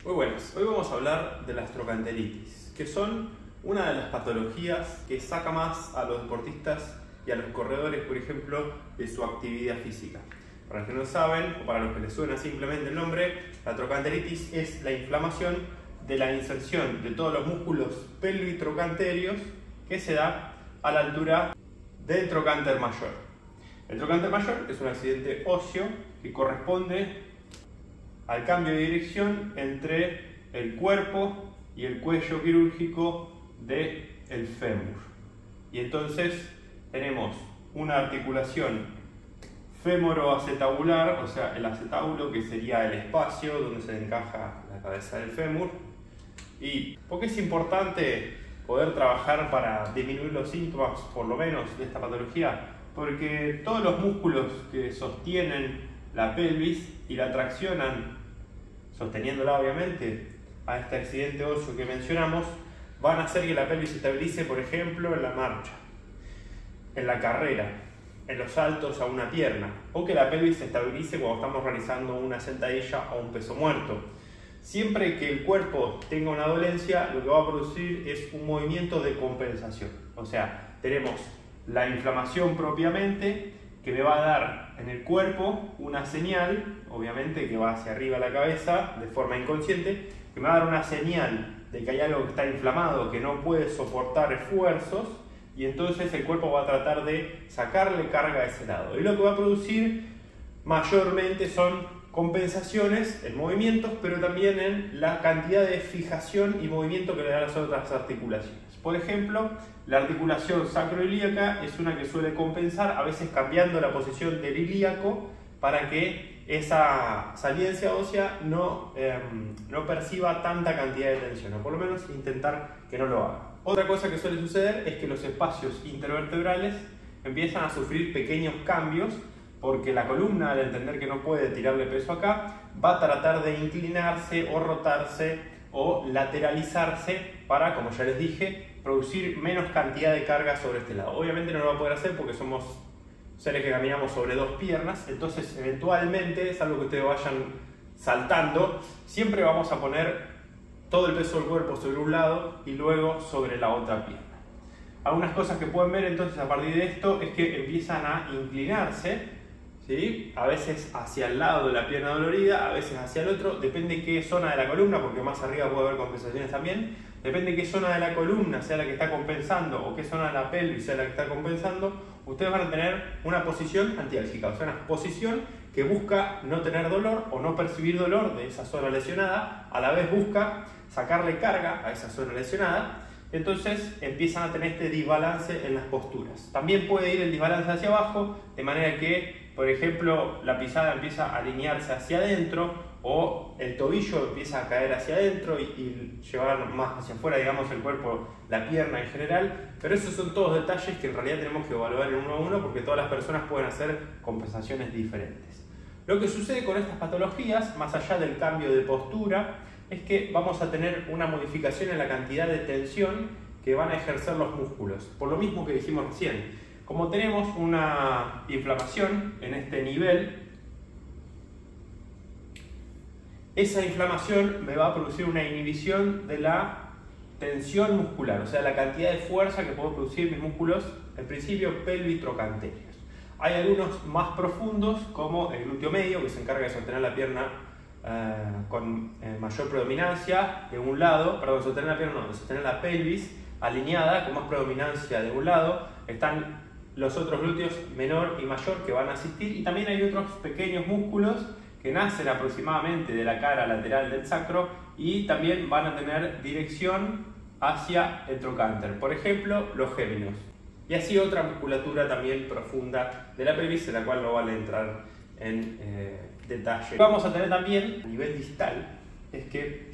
Muy buenas, hoy vamos a hablar de las trochanteritis, que son una de las patologías que saca más a los deportistas y a los corredores, por ejemplo, de su actividad física. Para los que no saben, o para los que les suena simplemente el nombre, la trochanteritis es la inflamación de la inserción de todos los músculos pelvitrocanterios que se da a la altura del trocánter mayor. El trocánter mayor es un accidente óseo que corresponde al cambio de dirección entre el cuerpo y el cuello quirúrgico del fémur. Y entonces tenemos una articulación fémoroacetabular, o sea, el acetábulo, que sería el espacio donde se encaja la cabeza del fémur. ¿Y por qué es importante poder trabajar para disminuir los síntomas, por lo menos, de esta patología? Porque todos los músculos que sostienen la pelvis y la traccionan, sosteniéndola obviamente, a este accidente óseo que mencionamos, van a hacer que la pelvis se estabilice, por ejemplo, en la marcha, en la carrera, en los saltos a una pierna, o que la pelvis se estabilice cuando estamos realizando una sentadilla o un peso muerto. Siempre que el cuerpo tenga una dolencia, lo que va a producir es un movimiento de compensación. O sea, tenemos la inflamación propiamente, que me va a dar en el cuerpo una señal, obviamente que va hacia arriba la cabeza de forma inconsciente, que me va a dar una señal de que hay algo que está inflamado, que no puede soportar esfuerzos, y entonces el cuerpo va a tratar de sacarle carga a ese lado. Y lo que va a producir mayormente son compensaciones en movimientos, pero también en la cantidad de fijación y movimiento que le dan las otras articulaciones. Por ejemplo, la articulación sacroilíaca es una que suele compensar, a veces cambiando la posición del ilíaco para que esa saliencia ósea no perciba tanta cantidad de tensión, o por lo menos intentar que no lo haga. Otra cosa que suele suceder es que los espacios intervertebrales empiezan a sufrir pequeños cambios, porque la columna, al entender que no puede tirarle peso acá, va a tratar de inclinarse o rotarse o lateralizarse para, como ya les dije, producir menos cantidad de carga sobre este lado. Obviamente no lo va a poder hacer porque somos seres que caminamos sobre dos piernas, entonces eventualmente, es algo que ustedes vayan saltando, siempre vamos a poner todo el peso del cuerpo sobre un lado y luego sobre la otra pierna. Algunas cosas que pueden ver entonces a partir de esto es que empiezan a inclinarse, ¿sí? A veces hacia el lado de la pierna dolorida, a veces hacia el otro, depende qué zona de la columna, porque más arriba puede haber compensaciones también, depende qué zona de la columna sea la que está compensando o qué zona de la pelvis sea la que está compensando, ustedes van a tener una posición antiálgica, o sea, una posición que busca no tener dolor o no percibir dolor de esa zona lesionada, a la vez busca sacarle carga a esa zona lesionada. Entonces empiezan a tener este desbalance en las posturas. También puede ir el desbalance hacia abajo, de manera que, por ejemplo, la pisada empieza a alinearse hacia adentro o el tobillo empieza a caer hacia adentro y llevar más hacia afuera, digamos, el cuerpo, la pierna en general. Pero esos son todos detalles que en realidad tenemos que evaluar en uno a uno, porque todas las personas pueden hacer compensaciones diferentes. Lo que sucede con estas patologías, más allá del cambio de postura, es que vamos a tener una modificación en la cantidad de tensión que van a ejercer los músculos. Por lo mismo que dijimos recién, como tenemos una inflamación en este nivel, esa inflamación me va a producir una inhibición de la tensión muscular, o sea, la cantidad de fuerza que pueden producir mis músculos, en principio pelvitrocanterios. Hay algunos más profundos, como el glúteo medio, que se encarga de sostener la pierna con mayor predominancia de un lado, perdón, sostener la pierna no, de sostener la pelvis alineada con más predominancia de un lado. Están los otros glúteos menor y mayor que van a asistir, y también hay otros pequeños músculos que nacen aproximadamente de la cara lateral del sacro y también van a tener dirección hacia el trocánter, por ejemplo los géminos, y así otra musculatura también profunda de la pelvis, en la cual no vale entrar en detalle. Vamos a tener también a nivel distal, es que,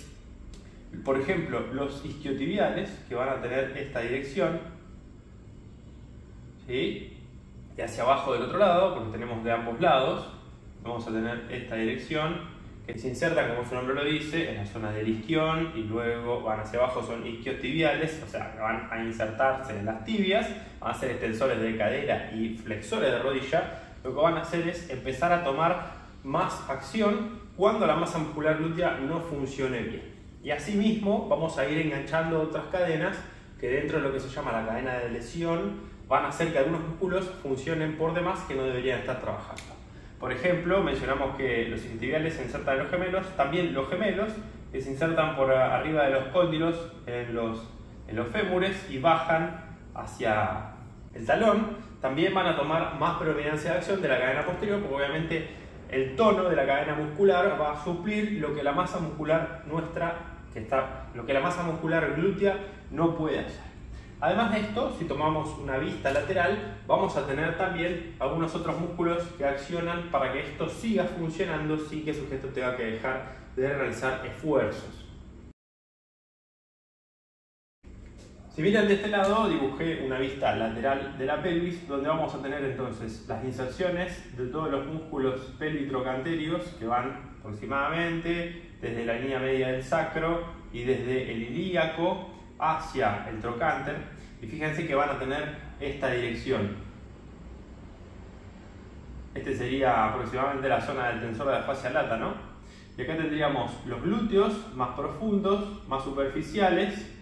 por ejemplo, los isquiotibiales, que van a tener esta dirección, ¿sí? Y hacia abajo del otro lado, porque tenemos de ambos lados, vamos a tener esta dirección, que se insertan, como su nombre lo dice, en la zona del isquión, y luego van hacia abajo, son isquiotibiales, o sea, van a insertarse en las tibias, van a ser extensores de cadera y flexores de rodilla. Lo que van a hacer es empezar a tomar más acción cuando la masa muscular glútea no funcione bien. Y asimismo vamos a ir enganchando otras cadenas que dentro de lo que se llama la cadena de lesión van a hacer que algunos músculos funcionen por demás que no deberían estar trabajando. Por ejemplo, mencionamos que los isquiotibiales se insertan en los gemelos, también los gemelos que se insertan por arriba de los cóndilos en los fémures y bajan hacia el talón, también van a tomar más predominancia de acción de la cadena posterior, porque obviamente el tono de la cadena muscular va a suplir lo que la masa muscular lo que la masa muscular glútea no puede hacer. Además de esto, si tomamos una vista lateral, vamos a tener también algunos otros músculos que accionan para que esto siga funcionando sin que el sujeto tenga que dejar de realizar esfuerzos. Si miran de este lado, dibujé una vista lateral de la pelvis, donde vamos a tener entonces las inserciones de todos los músculos pelvitrocanterios que van aproximadamente desde la línea media del sacro y desde el ilíaco hacia el trocánter, y fíjense que van a tener esta dirección. Este sería aproximadamente la zona del tensor de la fascia lata, ¿no? Y acá tendríamos los glúteos más profundos, más superficiales,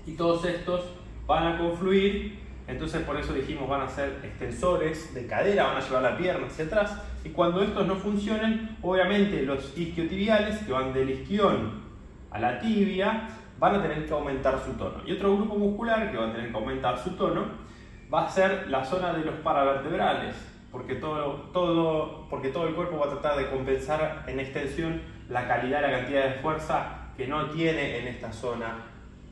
y todos estos van a confluir, entonces por eso dijimos van a ser extensores de cadera, van a llevar la pierna hacia atrás, y cuando estos no funcionen, obviamente los isquiotibiales, que van del isquión a la tibia, van a tener que aumentar su tono. Y otro grupo muscular que va a tener que aumentar su tono va a ser la zona de los paravertebrales, porque todo el cuerpo va a tratar de compensar en extensión la calidad, la cantidad de fuerza que no tiene en esta zona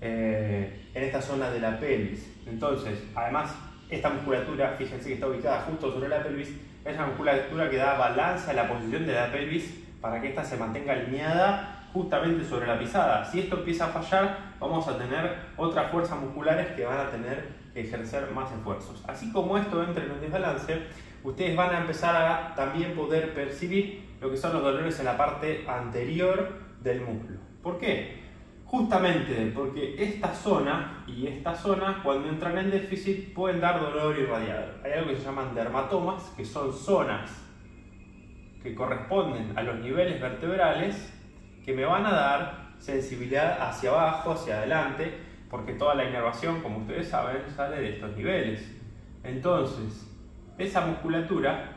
de la pelvis. Entonces, además, esta musculatura, fíjense que está ubicada justo sobre la pelvis, es una musculatura que da balance a la posición de la pelvis para que ésta se mantenga alineada justamente sobre la pisada. Si esto empieza a fallar, vamos a tener otras fuerzas musculares que van a tener que ejercer más esfuerzos. Así como esto entra en un desbalance, ustedes van a empezar a también poder percibir lo que son los dolores en la parte anterior del músculo. ¿Por qué? Justamente porque esta zona y esta zona, cuando entran en déficit, pueden dar dolor irradiado. Hay algo que se llaman dermatomas, que son zonas que corresponden a los niveles vertebrales que me van a dar sensibilidad hacia abajo, hacia adelante, porque toda la inervación, como ustedes saben, sale de estos niveles. Entonces, esa musculatura,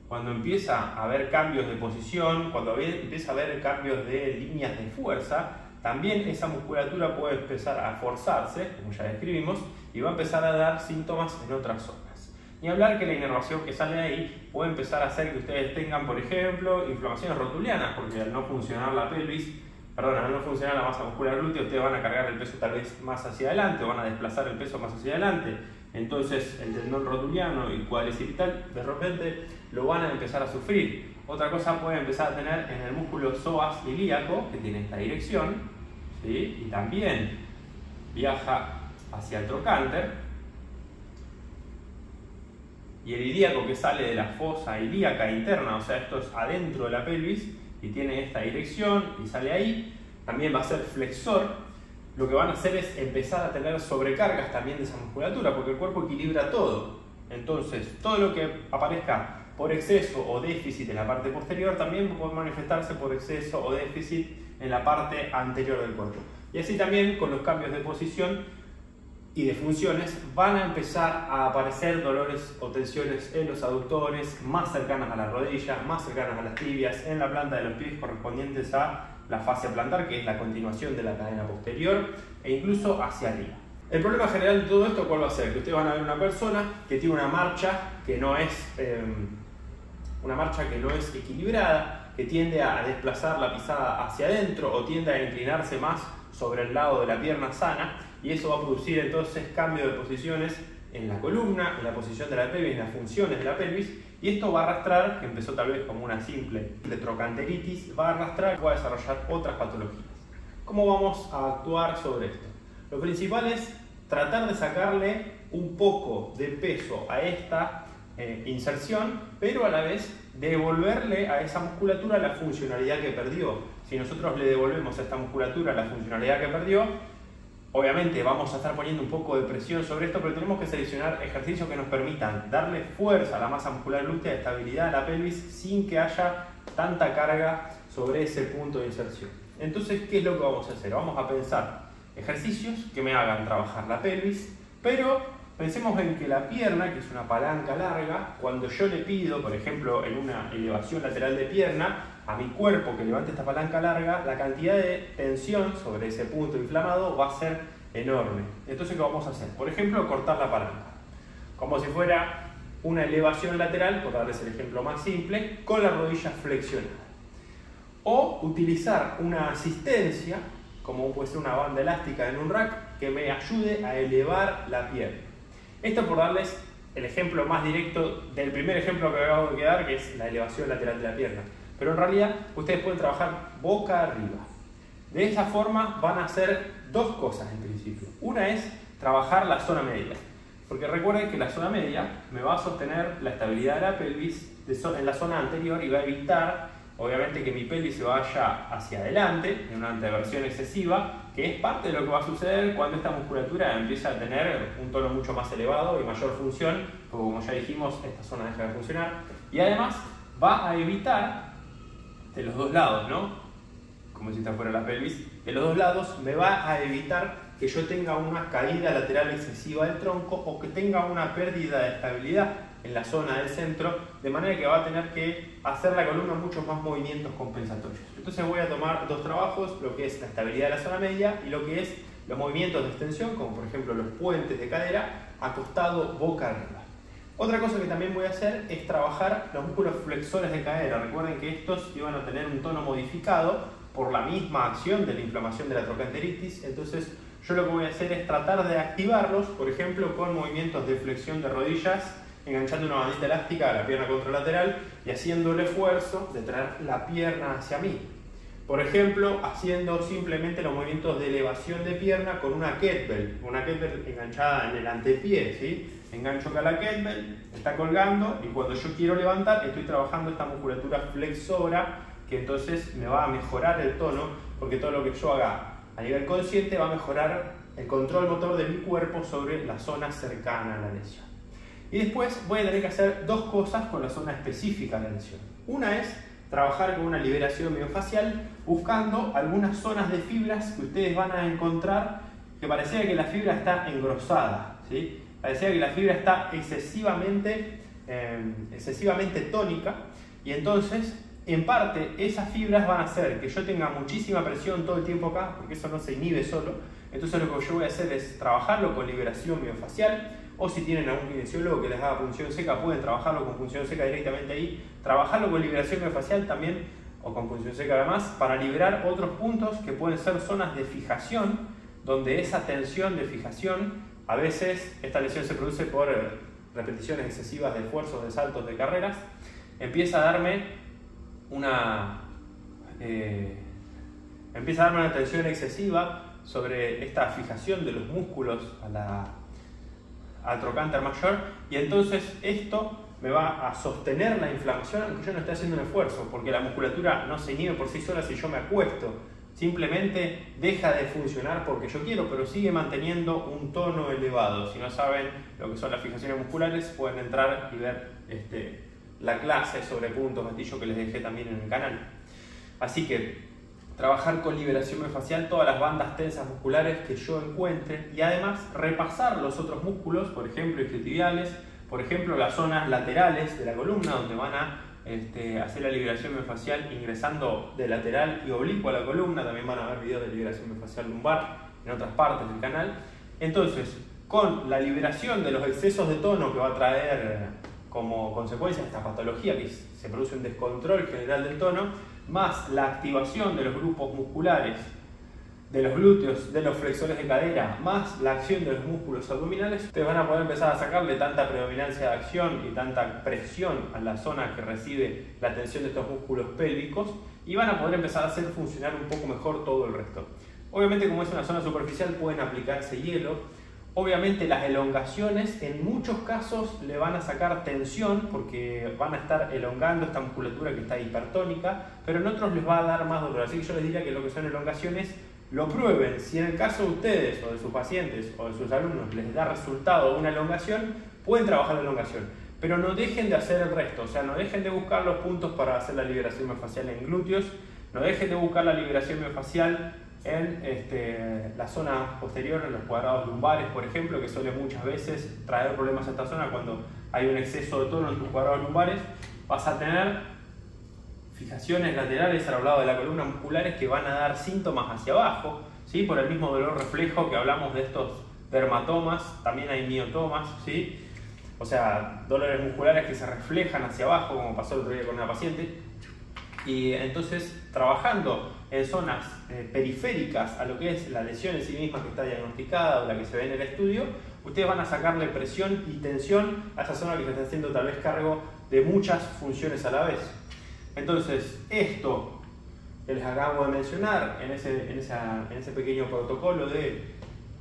cuando empieza a haber cambios de posición, cuando empieza a haber cambios de líneas de fuerza, también esa musculatura puede empezar a forzarse, como ya describimos, y va a empezar a dar síntomas en otras zonas. Ni hablar que la inervación que sale de ahí puede empezar a hacer que ustedes tengan, por ejemplo, inflamaciones rotulianas, porque al no funcionar la pelvis, al no funcionar la masa muscular glútea, ustedes van a cargar el peso tal vez más hacia adelante, o van a desplazar el peso más hacia adelante. Entonces el tendón rotuliano y cuadricipital de repente lo van a empezar a sufrir. Otra cosa puede empezar a tener en el músculo psoas ilíaco, que tiene esta dirección, ¿sí? Y también viaja hacia el trocánter. Y el ilíaco, que sale de la fosa ilíaca interna, o sea, esto es adentro de la pelvis y tiene esta dirección y sale ahí, también va a ser flexor. Lo que van a hacer es empezar a tener sobrecargas también de esa musculatura, porque el cuerpo equilibra todo. Entonces, todo lo que aparezca por exceso o déficit en la parte posterior también puede manifestarse por exceso o déficit en la parte anterior del cuerpo. Y así también con los cambios de posición y de funciones van a empezar a aparecer dolores o tensiones en los aductores más cercanas a las rodillas, más cercanas a las tibias, en la planta de los pies correspondientes a la fascia plantar, que es la continuación de la cadena posterior, e incluso hacia arriba. El problema general de todo esto, ¿cuál va a ser? Que ustedes van a ver una persona que tiene una marcha que no es equilibrada, que tiende a desplazar la pisada hacia adentro o tiende a inclinarse más sobre el lado de la pierna sana, y eso va a producir entonces cambio de posiciones en la columna, en la posición de la pelvis, en las funciones de la pelvis, y esto va a arrastrar, que empezó tal vez como una simple trochanteritis, va a arrastrar y va a desarrollar otras patologías. ¿Cómo vamos a actuar sobre esto? Lo principal es tratar de sacarle un poco de peso a esta inserción, pero a la vez devolverle a esa musculatura la funcionalidad que perdió. Si nosotros le devolvemos a esta musculatura la funcionalidad que perdió, obviamente vamos a estar poniendo un poco de presión sobre esto, pero tenemos que seleccionar ejercicios que nos permitan darle fuerza a la masa muscular glútea, estabilidad a la pelvis, sin que haya tanta carga sobre ese punto de inserción. Entonces, ¿qué es lo que vamos a hacer? Vamos a pensar ejercicios que me hagan trabajar la pelvis, pero pensemos en que la pierna, que es una palanca larga, cuando yo le pido, por ejemplo, en una elevación lateral de pierna, a mi cuerpo que levante esta palanca larga, la cantidad de tensión sobre ese punto inflamado va a ser enorme. Entonces, ¿qué vamos a hacer? Por ejemplo, cortar la palanca, como si fuera una elevación lateral, por darles el ejemplo más simple, con la rodilla flexionada. O utilizar una asistencia, como puede ser una banda elástica en un rack, que me ayude a elevar la pierna. Esto por darles el ejemplo más directo del primer ejemplo que acabo de dar, que es la elevación lateral de la pierna. Pero en realidad ustedes pueden trabajar boca arriba. De esa forma van a hacer dos cosas en principio. Una es trabajar la zona media. Porque recuerden que la zona media me va a sostener la estabilidad de la pelvis en la zona anterior y va a evitar, obviamente, que mi pelvis se vaya hacia adelante en una anteversión excesiva, que es parte de lo que va a suceder cuando esta musculatura empieza a tener un tono mucho más elevado y mayor función, porque como ya dijimos, esta zona deja de funcionar. Y además va a evitar, de los dos lados, ¿no? Como si esta fuera la pelvis, de los dos lados me va a evitar que yo tenga una caída lateral excesiva del tronco o que tenga una pérdida de estabilidad en la zona del centro, de manera que va a tener que hacer la columna muchos más movimientos compensatorios. Entonces voy a tomar dos trabajos, lo que es la estabilidad de la zona media y lo que es los movimientos de extensión, como por ejemplo los puentes de cadera, acostado boca arriba. Otra cosa que también voy a hacer es trabajar los músculos flexores de cadera. Recuerden que estos iban a tener un tono modificado por la misma acción de la inflamación de la trocanteritis. Entonces yo lo que voy a hacer es tratar de activarlos, por ejemplo, con movimientos de flexión de rodillas, enganchando una bandita elástica a la pierna contralateral y haciendo el esfuerzo de traer la pierna hacia mí. Por ejemplo, haciendo simplemente los movimientos de elevación de pierna con una kettlebell enganchada en el antepié, ¿sí? Engancho acá la kettlebell, está colgando y cuando yo quiero levantar estoy trabajando esta musculatura flexora, que entonces me va a mejorar el tono, porque todo lo que yo haga a nivel consciente va a mejorar el control motor de mi cuerpo sobre la zona cercana a la lesión. Y después voy a tener que hacer dos cosas con la zona específica de la lesión. Una es trabajar con una liberación miofacial, buscando algunas zonas de fibras que ustedes van a encontrar que parecía que la fibra está engrosada, ¿sí? Parecía que la fibra está excesivamente tónica, y entonces en parte esas fibras van a hacer que yo tenga muchísima presión todo el tiempo acá, porque eso no se inhibe solo. Entonces lo que yo voy a hacer es trabajarlo con liberación miofacial, o si tienen algún kinesiólogo que les haga punción seca, pueden trabajarlo con punción seca directamente ahí, trabajarlo con liberación miofacial también, o con punción seca además, para liberar otros puntos que pueden ser zonas de fijación, donde esa tensión de fijación, a veces esta lesión se produce por repeticiones excesivas de esfuerzos, de saltos, de carreras, empieza a darme una tensión excesiva sobre esta fijación de los músculos al trocánter mayor, y entonces esto me va a sostener la inflamación aunque yo no esté haciendo un esfuerzo, porque la musculatura no se inhibe por sí sola si yo me acuesto. Simplemente deja de funcionar porque yo quiero, pero sigue manteniendo un tono elevado. Si no saben lo que son las fijaciones musculares, pueden entrar y ver la clase sobre puntos gatillo que les dejé también en el canal. Así que trabajar con liberación miofacial todas las bandas tensas musculares que yo encuentre, y además repasar los otros músculos, por ejemplo isquiotibiales, por ejemplo las zonas laterales de la columna, donde van a hacer la liberación miofacial ingresando de lateral y oblicuo a la columna. También van a ver videos de liberación miofacial lumbar en otras partes del canal. Entonces, con la liberación de los excesos de tono que va a traer como consecuencia esta patología, que se produce un descontrol general del tono, más la activación de los grupos musculares, de los glúteos, de los flexores de cadera, más la acción de los músculos abdominales, ustedes van a poder empezar a sacarle tanta predominancia de acción y tanta presión a la zona que recibe la tensión de estos músculos pélvicos, y van a poder empezar a hacer funcionar un poco mejor todo el resto. Obviamente, como es una zona superficial, pueden aplicarse hielo. Obviamente las elongaciones en muchos casos le van a sacar tensión porque van a estar elongando esta musculatura que está hipertónica, pero en otros les va a dar más dolor. Así que yo les diría que lo que son elongaciones lo prueben. Si en el caso de ustedes o de sus pacientes o de sus alumnos les da resultado una elongación, pueden trabajar la elongación. pero no dejen de hacer el resto, o sea, no dejen de buscar los puntos para hacer la liberación miofascial en glúteos, no dejen de buscar la liberación miofascial en la zona posterior, en los cuadrados lumbares, por ejemplo, que suele muchas veces traer problemas a esta zona cuando hay un exceso de tono en tus cuadrados lumbares. Vas a tener fijaciones laterales a lo largo de la columna musculares que van a dar síntomas hacia abajo, ¿sí? Por el mismo dolor reflejo que hablamos de estos dermatomas, también hay miotomas, ¿sí? O sea, dolores musculares que se reflejan hacia abajo, como pasó el otro día con una paciente. Y entonces, trabajando en zonas periféricas a lo que es la lesión en sí misma que está diagnosticada o la que se ve en el estudio, ustedes van a sacarle presión y tensión a esa zona que se está haciendo tal vez cargo de muchas funciones a la vez. Entonces, esto que les acabo de mencionar en ese pequeño protocolo de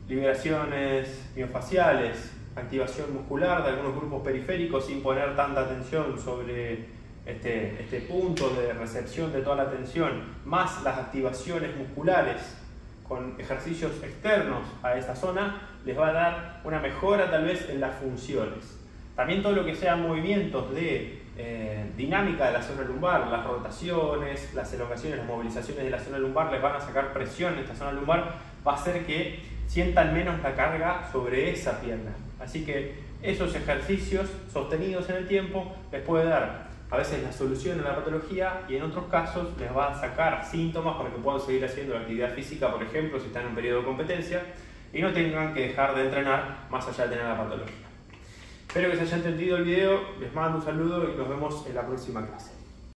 liberaciones miofaciales, activación muscular de algunos grupos periféricos sin poner tanta tensión sobre este punto de recepción de toda la tensión, más las activaciones musculares con ejercicios externos a esta zona, les va a dar una mejora tal vez en las funciones. También todo lo que sean movimientos de dinámica de la zona lumbar, las rotaciones, las elongaciones, las movilizaciones de la zona lumbar les van a sacar presión en esta zona lumbar, va a hacer que sientan menos la carga sobre esa pierna. Así que esos ejercicios sostenidos en el tiempo les puede dar a veces la solución a la patología y en otros casos les va a sacar síntomas para que puedan seguir haciendo la actividad física, por ejemplo, si están en un periodo de competencia y no tengan que dejar de entrenar más allá de tener la patología. Espero que se haya entendido el video, les mando un saludo y nos vemos en la próxima clase.